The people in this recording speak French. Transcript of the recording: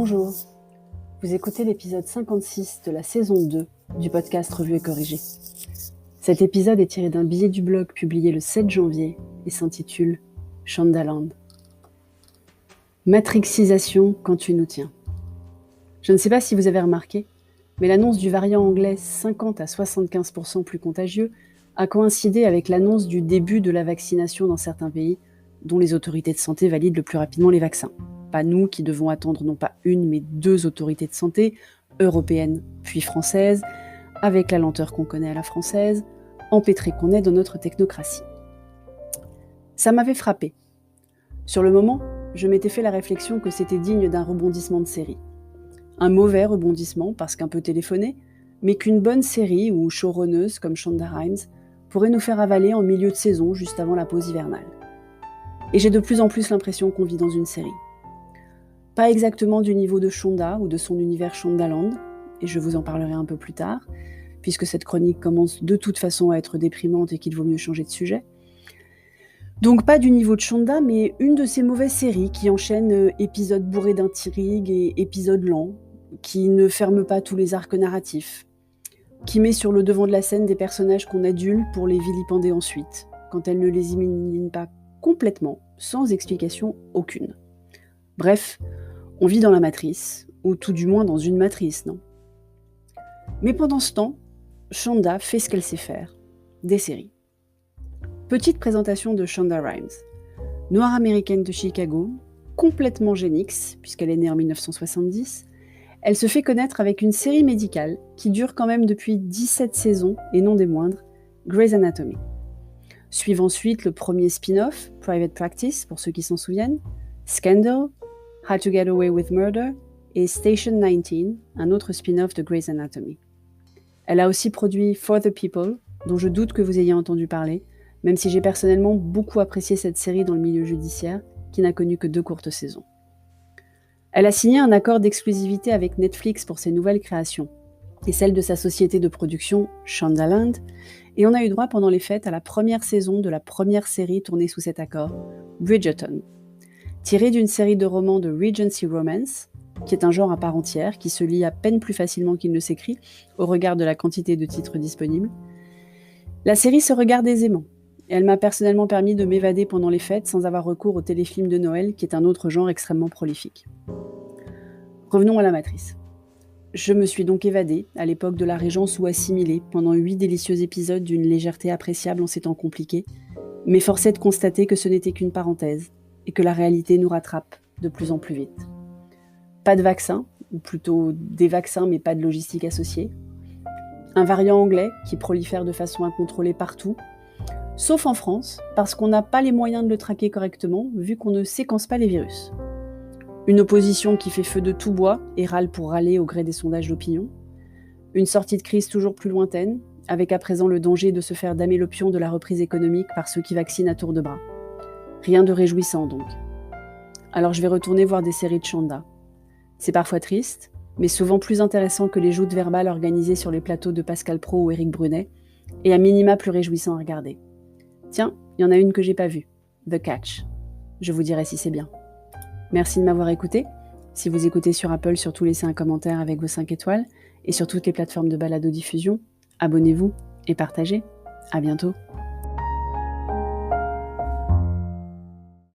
Bonjour, vous écoutez l'épisode 56 de la saison 2 du podcast Revue et Corrigé. Cet épisode est tiré d'un billet du blog publié le 7 janvier et s'intitule « Shondaland ». Matrixisation quand tu nous tiens. Je ne sais pas si vous avez remarqué, mais l'annonce du variant anglais 50 à 75% plus contagieux a coïncidé avec l'annonce du début de la vaccination dans certains pays, dont les autorités de santé valident le plus rapidement les vaccins. Pas nous qui devons attendre non pas une, mais deux autorités de santé, européennes puis françaises, avec la lenteur qu'on connaît à la française, empêtrée qu'on est dans notre technocratie. Ça m'avait frappé. Sur le moment, je m'étais fait la réflexion que c'était digne d'un rebondissement de série. Un mauvais rebondissement parce qu'un peu téléphoné, mais qu'une bonne série ou showrunneuse comme Shonda Rhimes pourrait nous faire avaler en milieu de saison juste avant la pause hivernale. Et j'ai de plus en plus l'impression qu'on vit dans une série. Pas exactement du niveau de Shonda ou de son univers Shondaland, et je vous en parlerai un peu plus tard, puisque cette chronique commence de toute façon à être déprimante et qu'il vaut mieux changer de sujet. Donc pas du niveau de Shonda, mais une de ces mauvaises séries qui enchaînent épisodes bourrés d'intrigues et épisodes lents, qui ne ferment pas tous les arcs narratifs, qui met sur le devant de la scène des personnages qu'on adule pour les vilipender ensuite, quand elle ne les élimine pas complètement, sans explication aucune. Bref, on vit dans la matrice, ou tout du moins dans une matrice, non ? Mais pendant ce temps, Shonda fait ce qu'elle sait faire, des séries. Petite présentation de Shonda Rhimes. Noire américaine de Chicago, complètement Gen X, puisqu'elle est née en 1970, elle se fait connaître avec une série médicale qui dure quand même depuis 17 saisons, et non des moindres, Grey's Anatomy. Suivent ensuite le premier spin-off, Private Practice, pour ceux qui s'en souviennent, Scandal, How to Get Away with Murder et Station 19, un autre spin-off de Grey's Anatomy. Elle a aussi produit For the People, dont je doute que vous ayez entendu parler, même si j'ai personnellement beaucoup apprécié cette série dans le milieu judiciaire, qui n'a connu que 2 courtes saisons. Elle a signé un accord d'exclusivité avec Netflix pour ses nouvelles créations, et celle de sa société de production, Shondaland, et on a eu droit pendant les fêtes à la première saison de la première série tournée sous cet accord, Bridgerton. Tiré d'une série de romans de Regency Romance, qui est un genre à part entière, qui se lit à peine plus facilement qu'il ne s'écrit, au regard de la quantité de titres disponibles. La série se regarde aisément, et elle m'a personnellement permis de m'évader pendant les fêtes sans avoir recours au téléfilm de Noël, qui est un autre genre extrêmement prolifique. Revenons à la matrice. Je me suis donc évadée, à l'époque de la Régence ou assimilée, pendant 8 délicieux épisodes d'une légèreté appréciable en ces temps compliqués, mais force est de constater que ce n'était qu'une parenthèse, et que la réalité nous rattrape de plus en plus vite. Pas de vaccin, ou plutôt des vaccins mais pas de logistique associée. Un variant anglais qui prolifère de façon incontrôlée partout, sauf en France, parce qu'on n'a pas les moyens de le traquer correctement, vu qu'on ne séquence pas les virus. Une opposition qui fait feu de tout bois et râle pour râler au gré des sondages d'opinion. Une sortie de crise toujours plus lointaine, avec à présent le danger de se faire damer le pion de la reprise économique par ceux qui vaccinent à tour de bras. Rien de réjouissant donc. Alors je vais retourner voir des séries de Shonda. C'est parfois triste, mais souvent plus intéressant que les joutes verbales organisées sur les plateaux de Pascal Praud ou Éric Brunet, et à minima plus réjouissant à regarder. Tiens, il y en a une que j'ai pas vue, The Catch. Je vous dirai si c'est bien. Merci de m'avoir écouté. Si vous écoutez sur Apple, surtout laissez un commentaire avec vos 5 étoiles, et sur toutes les plateformes de balado-diffusion, abonnez-vous et partagez. À bientôt.